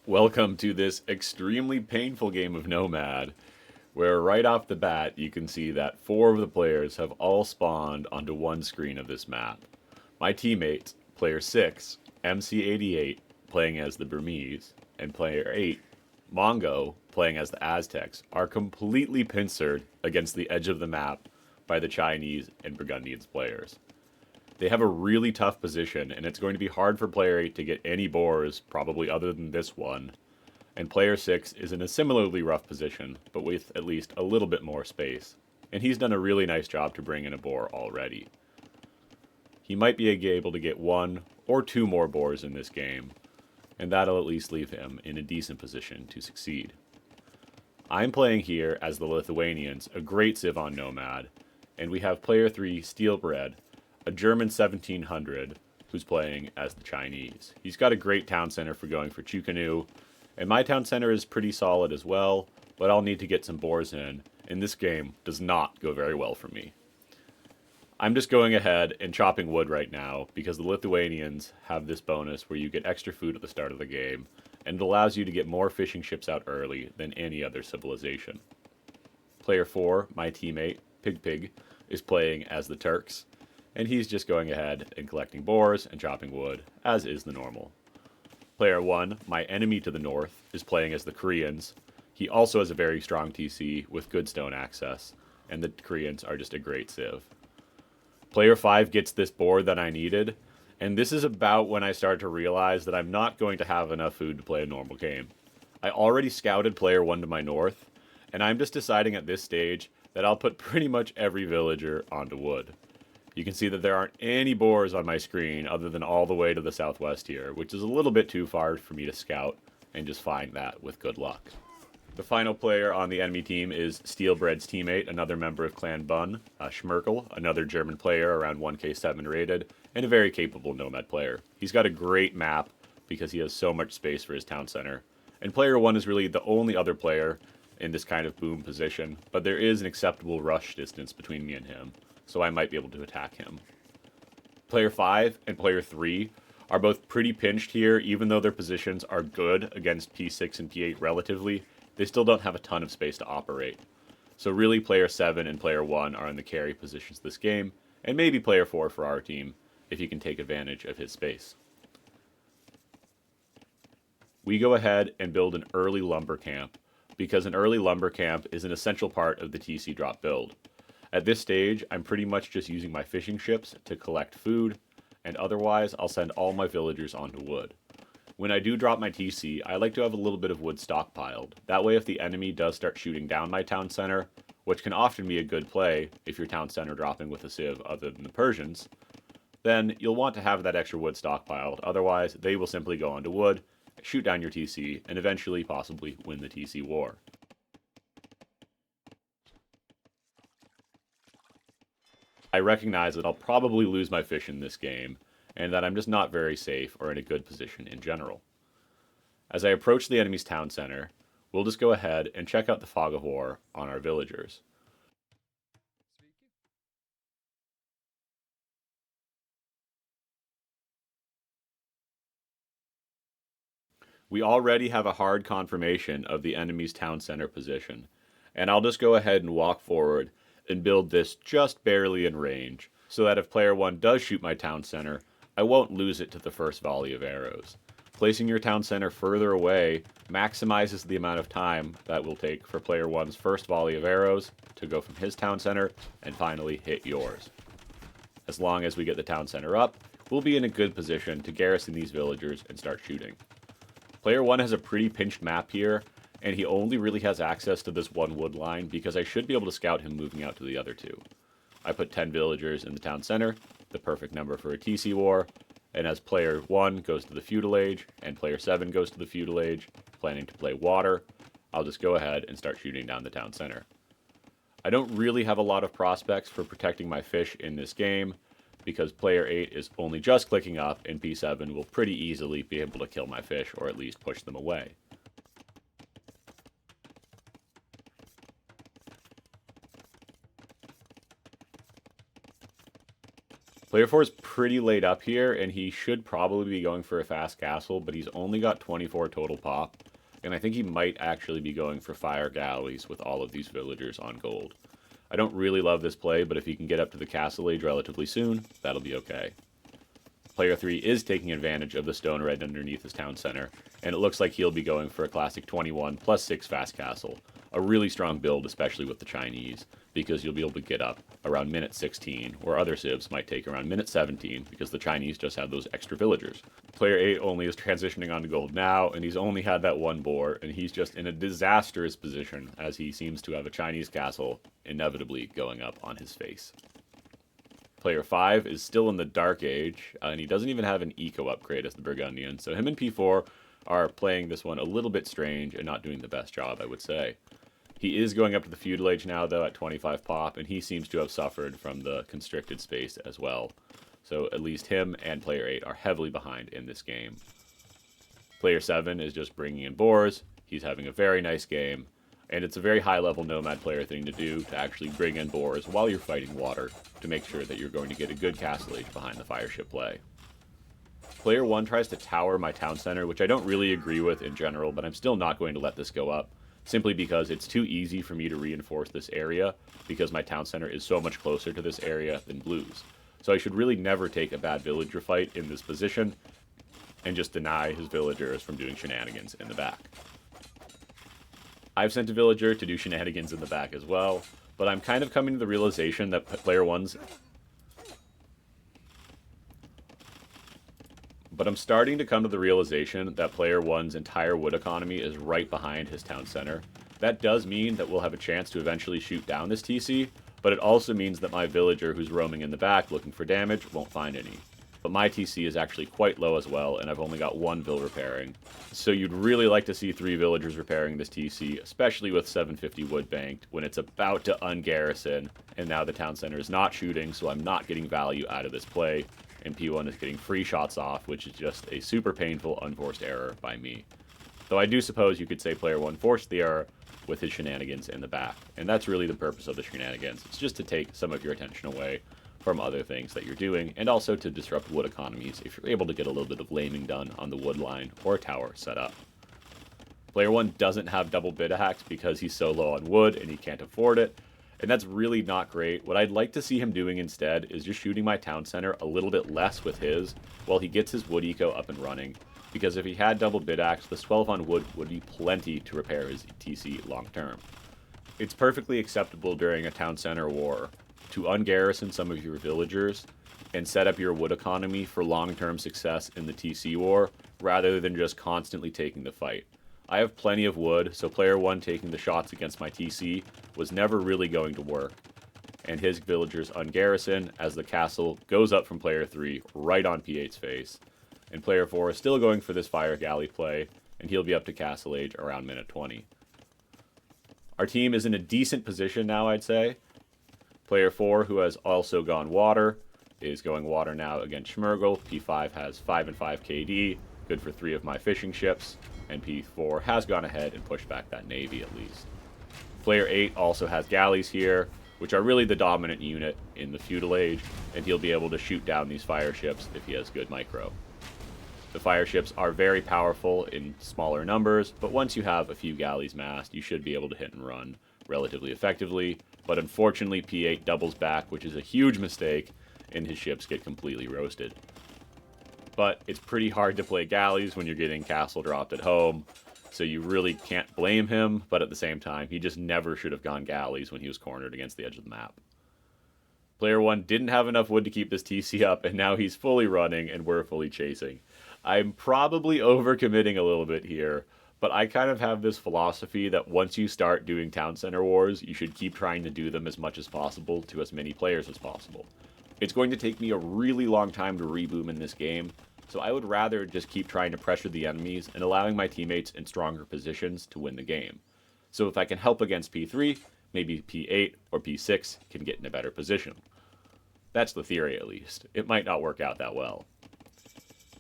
Welcome to this extremely painful game of Nomad, where right off the bat you can see that 4 of the players have all spawned onto one screen of this map. My teammates, player 6, MC88, playing as the Burmese, and player 8, Mongo, playing as the Aztecs, are completely pincered against the edge of the map by the Chinese and Burgundians players. They have a really tough position, and it's going to be hard for player 8 to get any boars, probably other than this one. And player 6 is in a similarly rough position, but with at least a little bit more space. And he's done a really nice job to bring in a boar already. He might be able to get 1 or 2 more boars in this game, and that'll at least leave him in a decent position to succeed. I'm playing here as the Lithuanians, a great civ on Nomad, and we have player 3, Steelbread, a German 1700, who's playing as the Chinese. He's got a great town center for going for Chukanu, and my town center is pretty solid as well, but I'll need to get some boars in, and this game does not go very well for me. I'm just going ahead and chopping wood right now, because the Lithuanians have this bonus where you get extra food at the start of the game, and it allows you to get more fishing ships out early than any other civilization. Player 4, my teammate, Pig, is playing as the Turks, and he's just going ahead and collecting boars and chopping wood, as is the normal. Player 1, my enemy to the north, is playing as the Koreans. He also has a very strong TC with good stone access, and the Koreans are just a great civ. Player 5 gets this board that I needed, and this is about when I start to realize that I'm not going to have enough food to play a normal game. I already scouted player 1 to my north, and I'm just deciding at this stage that I'll put pretty much every villager onto wood. You can see that there aren't any boars on my screen other than all the way to the southwest here, which is a little bit too far for me to scout and just find that with good luck. The final player on the enemy team is Steelbread's teammate, another member of Clan Bun, Schmerkel, another German player around 1k7 rated, and a very capable Nomad player. He's got a great map because he has so much space for his town center. And player 1 is really the only other player in this kind of boom position, but there is an acceptable rush distance between me and him, so I might be able to attack him. Player 5 and player 3 are both pretty pinched here, even though their positions are good against P6 and P8 relatively. They still don't have a ton of space to operate. So really player 7 and player 1 are in the carry positions this game, and maybe player 4 for our team, if he can take advantage of his space. We go ahead and build an early lumber camp, because an early lumber camp is an essential part of the TC drop build. At this stage, I'm pretty much just using my fishing ships to collect food, and otherwise I'll send all my villagers onto wood. When I do drop my TC, I like to have a little bit of wood stockpiled. That way if the enemy does start shooting down my town center, which can often be a good play if your town center dropping with a civ other than the Persians, then you'll want to have that extra wood stockpiled, otherwise they will simply go onto wood, shoot down your TC, and eventually possibly win the TC war. I recognize that I'll probably lose my fish in this game, and that I'm just not very safe or in a good position in general. As I approach the enemy's town center, we'll just go ahead and check out the fog of war on our villagers. We already have a hard confirmation of the enemy's town center position, and I'll just go ahead and walk forward and build this just barely in range, so that if player 1 does shoot my town center, I won't lose it to the first volley of arrows. Placing your town center further away maximizes the amount of time that will take for player 1's first volley of arrows to go from his town center and finally hit yours. As long as we get the town center up, we'll be in a good position to garrison these villagers and start shooting. Player 1 has a pretty pinched map here, and he only really has access to this one wood line because I should be able to scout him moving out to the other 2. I put 10 villagers in the town center, the perfect number for a TC war, and as player 1 goes to the feudal age and player 7 goes to the feudal age, planning to play water, I'll just go ahead and start shooting down the town center. I don't really have a lot of prospects for protecting my fish in this game, because player 8 is only just clicking up and P7 will pretty easily be able to kill my fish or at least push them away. Player 4 is pretty laid up here, and he should probably be going for a fast castle, but he's only got 24 total pop, and I think he might actually be going for fire galleys with all of these villagers on gold. I don't really love this play, but if he can get up to the castle age relatively soon, that'll be okay. Player 3 is taking advantage of the stone red underneath his town center, and it looks like he'll be going for a classic 21 plus 6 fast castle. A really strong build, especially with the Chinese, because you'll be able to get up around minute 16, where other civs might take around minute 17, because the Chinese just have those extra villagers. Player 8 only is transitioning onto gold now, and he's only had that one boar, and he's just in a disastrous position, as he seems to have a Chinese castle inevitably going up on his face. Player 5 is still in the Dark Age, and he doesn't even have an eco upgrade as the Burgundian, so him and P4 are playing this one a little bit strange and not doing the best job, I would say. He is going up to the Feudal Age now, though, at 25 pop, and he seems to have suffered from the constricted space as well. So at least him and Player 8 are heavily behind in this game. Player 7 is just bringing in boars. He's having a very nice game, and it's a very high-level Nomad player thing to do, to actually bring in boars while you're fighting water, to make sure that you're going to get a good castle age behind the fireship play. Player 1 tries to tower my town center, which I don't really agree with in general, but I'm still not going to let this go up, simply because it's too easy for me to reinforce this area, because my town center is so much closer to this area than blues. So I should really never take a bad villager fight in this position, and just deny his villagers from doing shenanigans in the back. I've sent a villager to do shenanigans in the back as well, but I'm kind of coming to the realization that player 1's... But I'm starting to come to the realization that player 1's entire wood economy is right behind his town center. That does mean that we'll have a chance to eventually shoot down this TC, but it also means that my villager who's roaming in the back looking for damage won't find any. But my TC is actually quite low as well, and I've only got 1 vill repairing. So you'd really like to see 3 villagers repairing this TC, especially with 750 wood banked, when it's about to ungarrison, and now the town center is not shooting, so I'm not getting value out of this play, and P1 is getting free shots off, which is just a super painful unforced error by me. Though I do suppose you could say player 1 forced the error with his shenanigans in the back, and that's really the purpose of the shenanigans. It's just to take some of your attention away from other things that you're doing, and also to disrupt wood economies if you're able to get a little bit of laming done on the wood line or a tower set up. Player 1 doesn't have double bid hacks because he's so low on wood and he can't afford it, and that's really not great. What I'd like to see him doing instead is just shooting my town center a little bit less with his while he gets his wood eco up and running, because if he had double bid axe, this 12 on wood would be plenty to repair his TC long term. It's perfectly acceptable during a town center war to ungarrison some of your villagers and set up your wood economy for long-term success in the TC war, rather than just constantly taking the fight. I have plenty of wood, so player 1 taking the shots against my TC was never really going to work, and his villagers ungarrison as the castle goes up from player 3 right on P8's face, and player 4 is still going for this fire galley play, and he'll be up to castle age around minute 20. Our team is in a decent position now, I'd say. Player 4, who has also gone water, is going water now against Schmergel. P5 has 5 and 5 KD, good for 3 of my fishing ships, and P4 has gone ahead and pushed back that navy at least. Player 8 also has galleys here, which are really the dominant unit in the feudal age, and he'll be able to shoot down these fire ships if he has good micro. The fire ships are very powerful in smaller numbers, but once you have a few galleys massed, you should be able to hit and run relatively effectively, but unfortunately P8 doubles back, which is a huge mistake, and his ships get completely roasted. But it's pretty hard to play galleys when you're getting castle dropped at home, so you really can't blame him, but at the same time, he just never should have gone galleys when he was cornered against the edge of the map. Player 1 didn't have enough wood to keep this TC up, and now he's fully running, and we're fully chasing. I'm probably overcommitting a little bit here, but I kind of have this philosophy that once you start doing town center wars, you should keep trying to do them as much as possible to as many players as possible. It's going to take me a really long time to reboom in this game, so I would rather just keep trying to pressure the enemies and allowing my teammates in stronger positions to win the game. So if I can help against P3, maybe P8 or P6 can get in a better position. That's the theory, at least. It might not work out that well.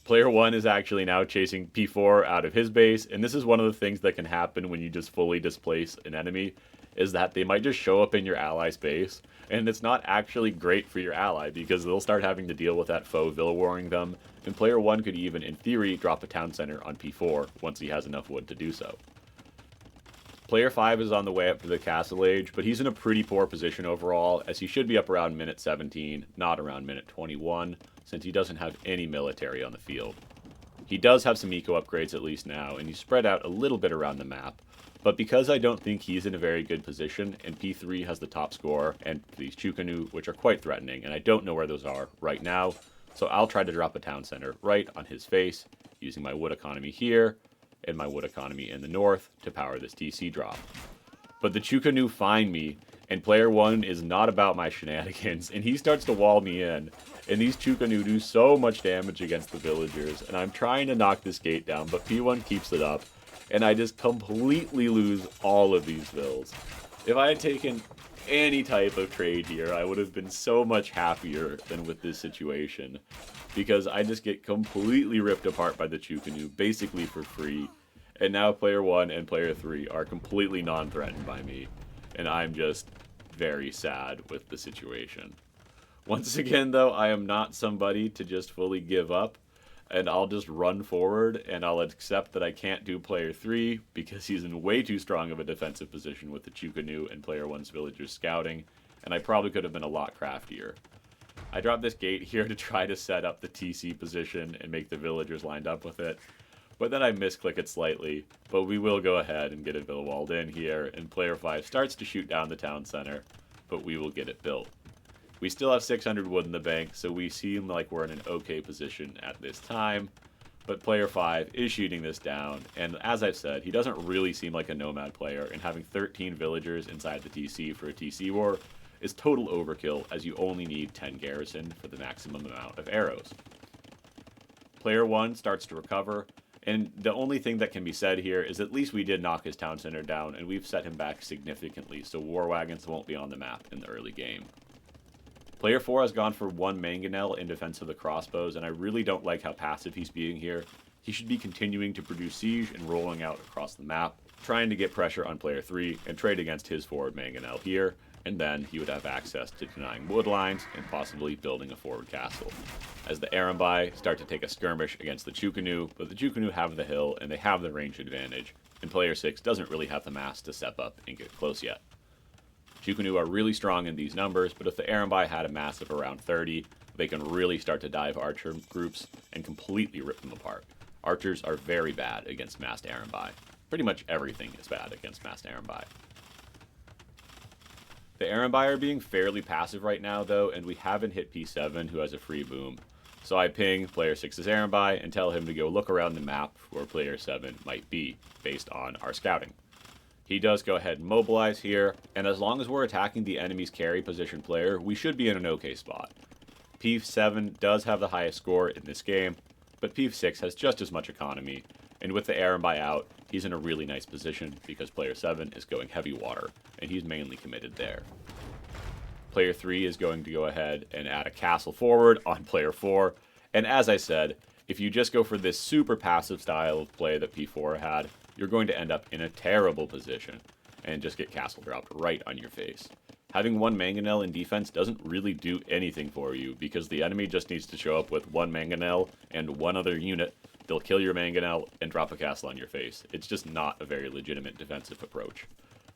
Player 1 is actually now chasing P4 out of his base, and this is one of the things that can happen when you just fully displace an enemy, is that they might just show up in your ally's base, and it's not actually great for your ally because they'll start having to deal with that foe villa warring them, and player 1 could even, in theory, drop a town center on p4 once he has enough wood to do so. Player 5 is on the way up to the Castle Age, but he's in a pretty poor position overall, as he should be up around minute 17, not around minute 21, since he doesn't have any military on the field. He does have some eco upgrades at least now, and he's spread out a little bit around the map, but because I don't think he's in a very good position, and P3 has the top score, and these Chukanu, which are quite threatening, and I don't know where those are right now, so I'll try to drop a town center right on his face, using my wood economy here, and my wood economy in the north to power this TC drop. But the Chukanu find me, and player 1 is not about my shenanigans, and he starts to wall me in. And these Chukanu do so much damage against the villagers, and I'm trying to knock this gate down, but P1 keeps it up, and I just completely lose all of these vills. If I had taken any type of trade here, I would have been so much happier than with this situation, because I just get completely ripped apart by the Chukanu, basically for free, and now player 1 and player 3 are completely non-threatened by me, and I'm just very sad with the situation. Once again, though, I am not somebody to just fully give up, and I'll just run forward, and I'll accept that I can't do player 3 because he's in way too strong of a defensive position with the Chukanu and player 1's villagers scouting, and I probably could have been a lot craftier. I dropped this gate here to try to set up the TC position and make the villagers lined up with it, but then I misclick it slightly, but we will go ahead and get a villa walled in here, and player 5 starts to shoot down the town center, but we will get it built. We still have 600 wood in the bank, so we seem like we're in an okay position at this time, but player 5 is shooting this down, and as I've said, he doesn't really seem like a Nomad player, and having 13 villagers inside the TC for a TC war is total overkill, as you only need 10 garrison for the maximum amount of arrows. Player 1 starts to recover, and the only thing that can be said here is at least we did knock his town center down, and we've set him back significantly, so war wagons won't be on the map in the early game. Player 4 has gone for 1 mangonel in defense of the crossbows, and I really don't like how passive he's being here. He should be continuing to produce siege and rolling out across the map, trying to get pressure on player 3 and trade against his forward mangonel here, and then he would have access to denying wood lines and possibly building a forward castle. As the Arambai start to take a skirmish against the Chukanu, but the Chukanu have the hill and they have the range advantage, and player 6 doesn't really have the mass to step up and get close yet. Chukanu are really strong in these numbers, but if the Arambai had a mass of around 30, they can really start to dive archer groups and completely rip them apart. Archers are very bad against massed Arambai. Pretty much everything is bad against massed Arambai. The Arambai are being fairly passive right now, though, and we haven't hit P7, who has a free boom. So I ping player 6's Arambai and tell him to go look around the map where player 7 might be, based on our scouting. He does go ahead and mobilize here, and as long as we're attacking the enemy's carry position player, we should be in an okay spot. P7 does have the highest score in this game, but P6 has just as much economy, and with the Arambai out, he's in a really nice position because player 7 is going heavy water, and he's mainly committed there. Player 3 is going to go ahead and add a castle forward on player 4, and as I said, if you just go for this super passive style of play that P4 had, you're going to end up in a terrible position and just get castle dropped right on your face. Having 1 mangonel in defense doesn't really do anything for you because the enemy just needs to show up with 1 mangonel and 1 other unit. They'll kill your mangonel and drop a castle on your face. It's just not a very legitimate defensive approach.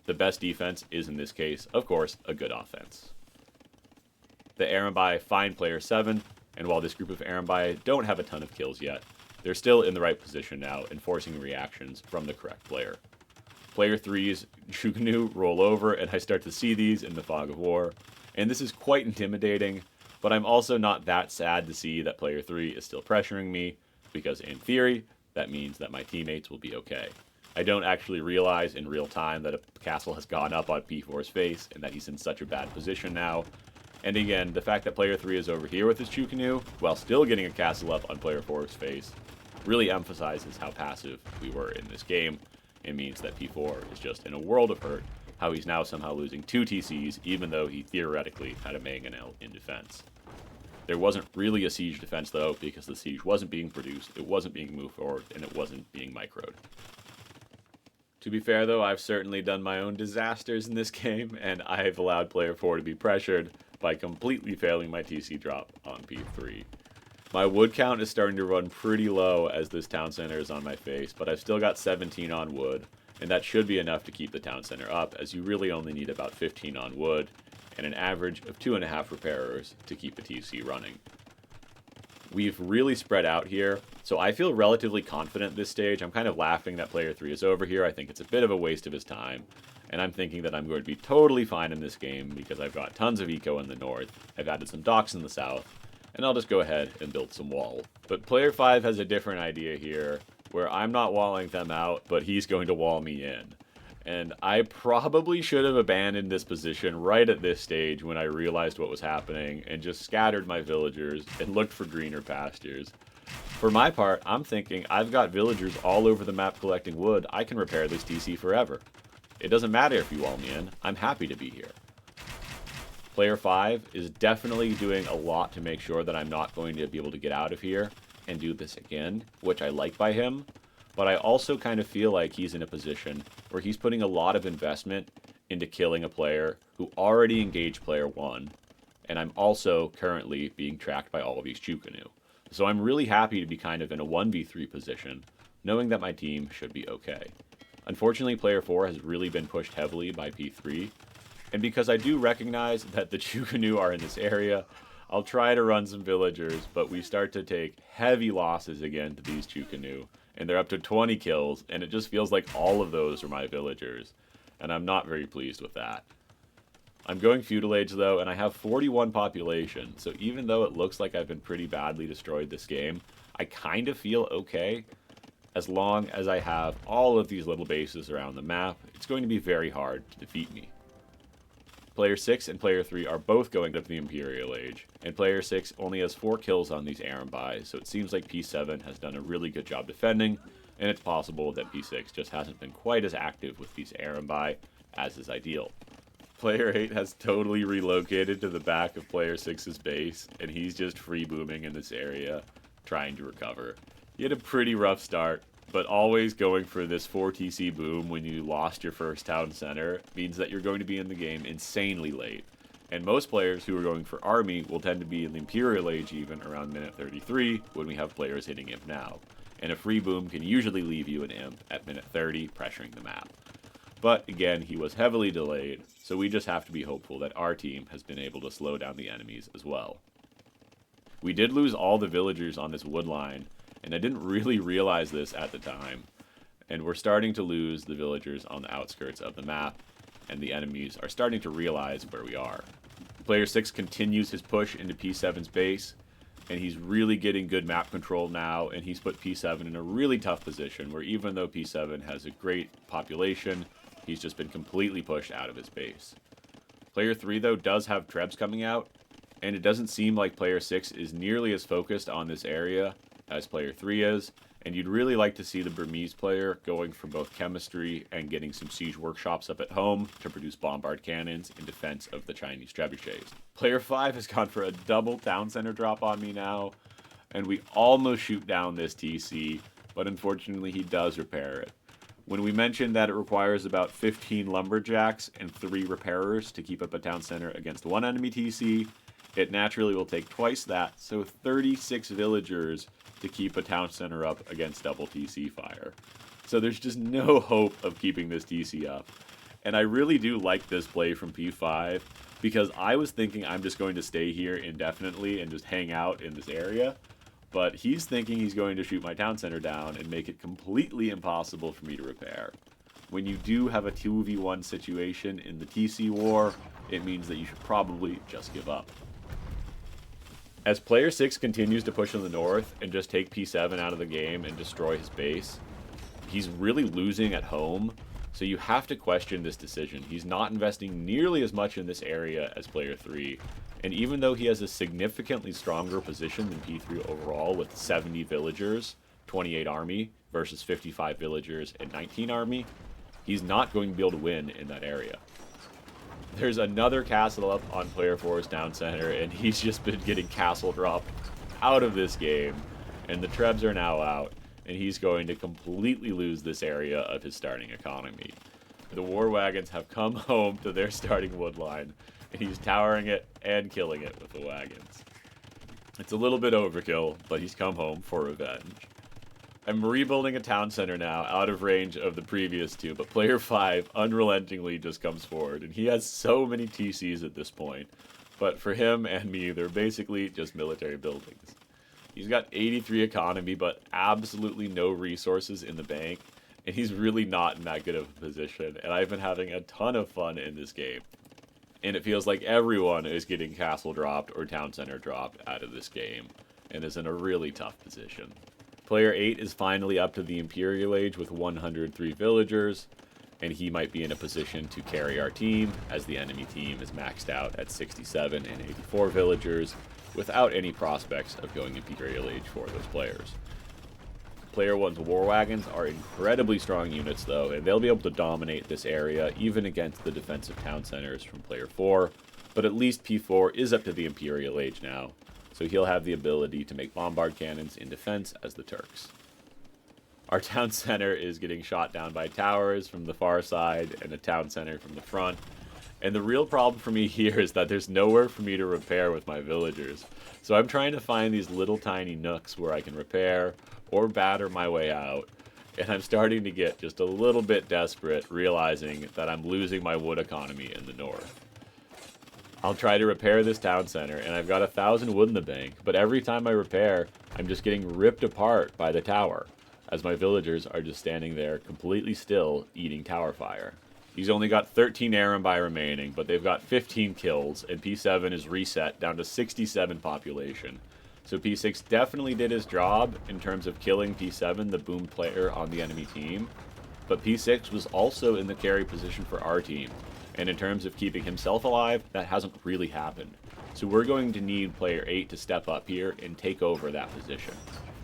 The best defense is, in this case, of course, a good offense. The Arambai find player 7, and while this group of Arambai don't have a ton of kills yet, they're still in the right position now, enforcing reactions from the correct player. Player 3's Chukanu roll over, and I start to see these in the fog of war, and this is quite intimidating, but I'm also not that sad to see that player 3 is still pressuring me, because in theory, that means that my teammates will be okay. I don't actually realize in real time that a castle has gone up on P4's face, and that he's in such a bad position now. And again, the fact that player 3 is over here with his Chukanu, while still getting a castle up on player 4's face, really emphasizes how passive we were in this game. It means that P4 is just in a world of hurt, how he's now somehow losing 2 TCs, even though he theoretically had a mangonel in defense. There wasn't really a siege defense, though, because the siege wasn't being produced, it wasn't being moved forward, and it wasn't being microed. To be fair, though, I've certainly done my own disasters in this game, and I've allowed player 4 to be pressured by completely failing my TC drop on P3. My wood count is starting to run pretty low as this town center is on my face, but I've still got 17 on wood, and that should be enough to keep the town center up, as you really only need about 15 on wood, and an average of 2.5 repairers to keep the TC running. We've really spread out here, so I feel relatively confident this stage. I'm kind of laughing that player 3 is over here. I think it's a bit of a waste of his time, and I'm thinking that I'm going to be totally fine in this game because I've got tons of eco in the north, I've added some docks in the south, and I'll just go ahead and build some wall. But player 5 has a different idea here, where I'm not walling them out, but he's going to wall me in. And I probably should have abandoned this position right at this stage when I realized what was happening and just scattered my villagers and looked for greener pastures. For my part, I'm thinking I've got villagers all over the map collecting wood. I can repair this TC forever. It doesn't matter if you wall me in. I'm happy to be here. Player 5 is definitely doing a lot to make sure that I'm not going to be able to get out of here and do this again, which I like by him. But I also kind of feel like he's in a position where he's putting a lot of investment into killing a player who already engaged player 1, and I'm also currently being tracked by all of these Chukanu. So I'm really happy to be kind of in a 1v3 position, knowing that my team should be okay. Unfortunately, player 4 has really been pushed heavily by P3, and because I do recognize that the Chukanu are in this area, I'll try to run some villagers, but we start to take heavy losses again to these Chukanu. And they're up to 20 kills, and it just feels like all of those are my villagers, and I'm not very pleased with that. I'm going feudal age though, and I have 41 population, so even though it looks like I've been pretty badly destroyed this game, I kind of feel okay. As long as I have all of these little bases around the map, it's going to be very hard to defeat me. Player 6 and player 3 are both going up the Imperial Age, and player 6 only has 4 kills on these Arambais, so it seems like P7 has done a really good job defending, and it's possible that P6 just hasn't been quite as active with these Arambai as is ideal. Player 8 has totally relocated to the back of player 6's base, and he's just free booming in this area, trying to recover. He had a pretty rough start, but always going for this 4 TC boom when you lost your first town center means that you're going to be in the game insanely late. And most players who are going for army will tend to be in the Imperial Age even around minute 33 when we have players hitting imp now. And a free boom can usually leave you an imp at minute 30 pressuring the map. But again, he was heavily delayed, so we just have to be hopeful that our team has been able to slow down the enemies as well. We did lose all the villagers on this wood line, and I didn't really realize this at the time. And we're starting to lose the villagers on the outskirts of the map, and the enemies are starting to realize where we are. Player 6 continues his push into P7's base, and he's really getting good map control now, and he's put P7 in a really tough position where even though P7 has a great population, he's just been completely pushed out of his base. Player 3, though, does have trebs coming out, and it doesn't seem like player 6 is nearly as focused on this area as player 3 is, and you'd really like to see the Burmese player going for both chemistry and getting some siege workshops up at home to produce bombard cannons in defense of the Chinese trebuchets. Player 5 has gone for a double town center drop on me now, and we almost shoot down this TC, but unfortunately he does repair it. When we mentioned that it requires about 15 lumberjacks and 3 repairers to keep up a town center against one enemy TC, it naturally will take twice that, so 36 villagers to keep a town center up against double TC fire. So there's just no hope of keeping this TC up. And I really do like this play from P5, because I was thinking I'm just going to stay here indefinitely and just hang out in this area, but he's thinking he's going to shoot my town center down and make it completely impossible for me to repair. When you do have a 2v1 situation in the TC war, it means that you should probably just give up. As player 6 continues to push in the north and just take P7 out of the game and destroy his base, he's really losing at home, so you have to question this decision. He's not investing nearly as much in this area as player 3, and even though he has a significantly stronger position than P3 overall with 70 villagers, 28 army, versus 55 villagers and 19 army, he's not going to be able to win in that area. There's another castle up on player 4's town center, and he's just been getting castle dropped out of this game, and the trebs are now out, and he's going to completely lose this area of his starting economy. The war wagons have come home to their starting wood line, and he's towering it and killing it with the wagons. It's a little bit overkill, but he's come home for revenge. I'm rebuilding a town center now, out of range of the previous two, but player 5 unrelentingly just comes forward, and he has so many TCs at this point. But for him and me, they're basically just military buildings. He's got 83 economy, but absolutely no resources in the bank, and he's really not in that good of a position, and I've been having a ton of fun in this game. And it feels like everyone is getting castle dropped or town center dropped out of this game, and is in a really tough position. Player 8 is finally up to the Imperial Age with 103 villagers, and he might be in a position to carry our team, as the enemy team is maxed out at 67 and 84 villagers, without any prospects of going Imperial Age for those players. Player 1's war wagons are incredibly strong units though, and they'll be able to dominate this area even against the defensive town centers from player 4, but at least P4 is up to the Imperial Age now, so he'll have the ability to make bombard cannons in defense as the Turks. Our town center is getting shot down by towers from the far side and a town center from the front, and the real problem for me here is that there's nowhere for me to repair with my villagers, so I'm trying to find these little tiny nooks where I can repair or batter my way out, and I'm starting to get just a little bit desperate, realizing that I'm losing my wood economy in the north. I'll try to repair this town center, and I've got 1,000 wood in the bank, but every time I repair, I'm just getting ripped apart by the tower, as my villagers are just standing there completely still, eating tower fire. He's only got 13 Arambai remaining, but they've got 15 kills, and P7 is reset down to 67 population. So P6 definitely did his job in terms of killing P7, the boom player on the enemy team, but P6 was also in the carry position for our team, and in terms of keeping himself alive, that hasn't really happened. So we're going to need player 8 to step up here and take over that position.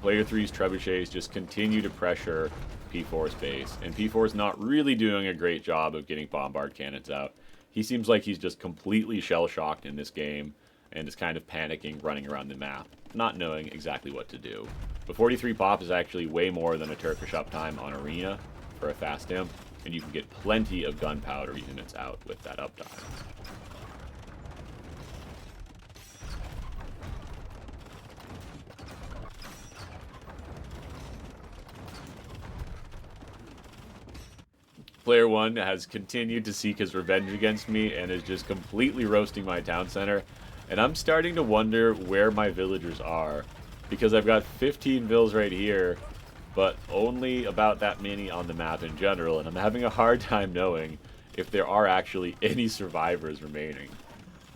Player 3's trebuchets just continue to pressure P4's base, and P4 is not really doing a great job of getting bombard cannons out. He seems like he's just completely shell-shocked in this game, and is kind of panicking, running around the map, not knowing exactly what to do. But 43 pop is actually way more than a Turkish uptime on Arena for a fast imp, and you can get plenty of gunpowder units out with that uptime. Player 1 has continued to seek his revenge against me and is just completely roasting my town center. And I'm starting to wonder where my villagers are, because I've got 15 vills right here, but only about that many on the map in general, and I'm having a hard time knowing if there are actually any survivors remaining.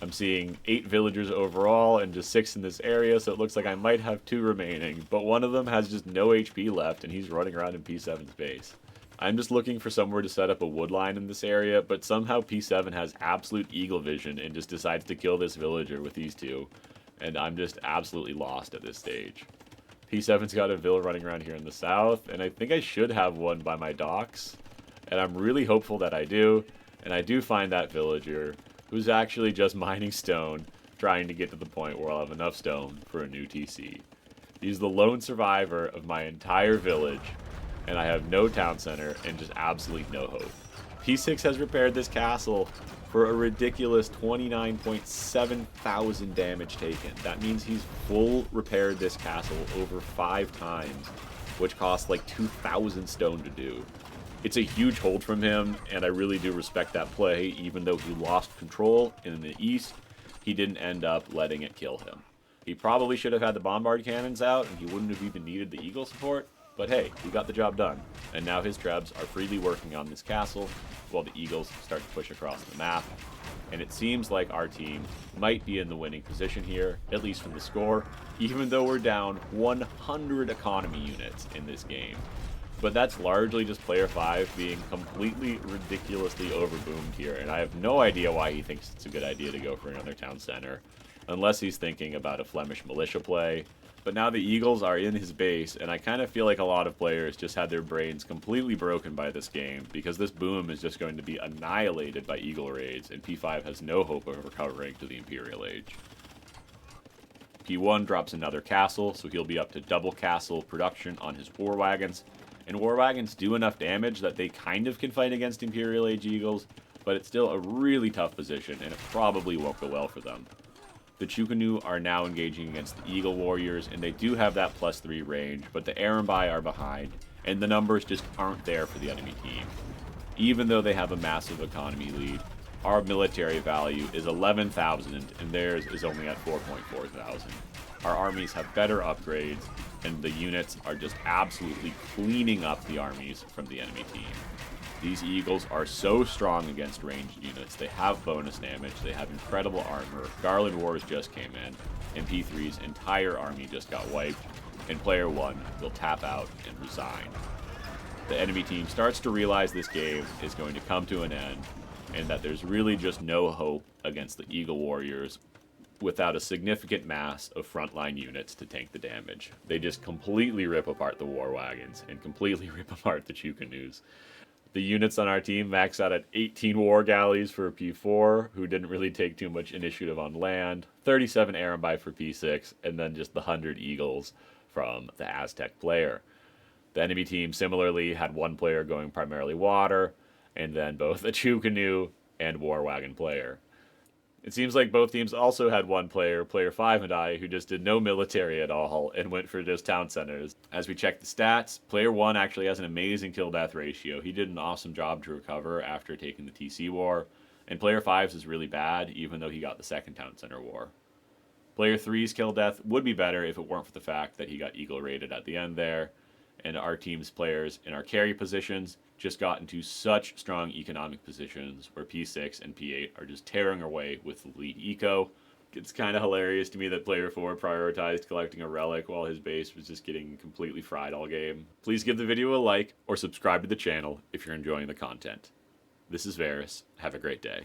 I'm seeing 8 villagers overall and just 6 in this area, so it looks like I might have 2 remaining, but one of them has just no HP left and he's running around in P7's base. I'm just looking for somewhere to set up a wood line in this area, but somehow P7 has absolute eagle vision and just decides to kill this villager with these 2, and I'm just absolutely lost at this stage. P7's got a vill running around here in the south, and I think I should have one by my docks, and I'm really hopeful that I do, and I do find that villager, who's actually just mining stone, trying to get to the point where I'll have enough stone for a new TC. He's the lone survivor of my entire village, and I have no town center and just absolutely no hope. P6 has repaired this castle for a ridiculous 29.7 thousand damage taken. That means he's full repaired this castle over 5 times, which costs like 2,000 stone to do. It's a huge hold from him, and I really do respect that play. Even though he lost control in the east, he didn't end up letting it kill him. He probably should have had the bombard cannons out, and he wouldn't have even needed the eagle support. But hey, he got the job done, and now his trebs are freely working on this castle while the eagles start to push across the map. And it seems like our team might be in the winning position here, at least from the score, even though we're down 100 economy units in this game. But that's largely just player 5 being completely ridiculously overboomed here, and I have no idea why he thinks it's a good idea to go for another town center, unless he's thinking about a Flemish militia play. But now the eagles are in his base, and I kind of feel like a lot of players just had their brains completely broken by this game, because this boom is just going to be annihilated by eagle raids, and P5 has no hope of recovering to the Imperial Age. P1 drops another castle, so he'll be up to double castle production on his war wagons. And war wagons do enough damage that they kind of can fight against Imperial Age Eagles, but it's still a really tough position, and it probably won't go well for them. The Chukanu are now engaging against the Eagle Warriors, and they do have that +3 range, but the Arambai are behind, and the numbers just aren't there for the enemy team. Even though they have a massive economy lead, our military value is 11,000, and theirs is only at 4.4 thousand. Our armies have better upgrades, and the units are just absolutely cleaning up the armies from the enemy team. These Eagles are so strong against ranged units. They have bonus damage, they have incredible armor, Garland Wars just came in, and P3's entire army just got wiped, and player 1 will tap out and resign. The enemy team starts to realize this game is going to come to an end, and that there's really just no hope against the Eagle Warriors without a significant mass of frontline units to tank the damage. They just completely rip apart the war wagons and completely rip apart the Chukanus. The units on our team max out at 18 war galleys for P4, who didn't really take too much initiative on land, 37 Arambai for P6, and then just the 100 Eagles from the Aztec player. The enemy team similarly had one player going primarily water, and then both a Chukanu and war wagon player. It seems like both teams also had one player, player 5 and I, who just did no military at all and went for just town centers. As we check the stats, player 1 actually has an amazing kill-death ratio. He did an awesome job to recover after taking the TC war, and player 5's is really bad, even though he got the second town center war. Player 3's kill-death would be better if it weren't for the fact that he got eagle rated at the end there, and our team's players in our carry positions just got into such strong economic positions where P6 and P8 are just tearing away with the lead eco. It's kind of hilarious to me that player 4 prioritized collecting a relic while his base was just getting completely fried all game. Please give the video a like or subscribe to the channel if you're enjoying the content. This is Varus. Have a great day.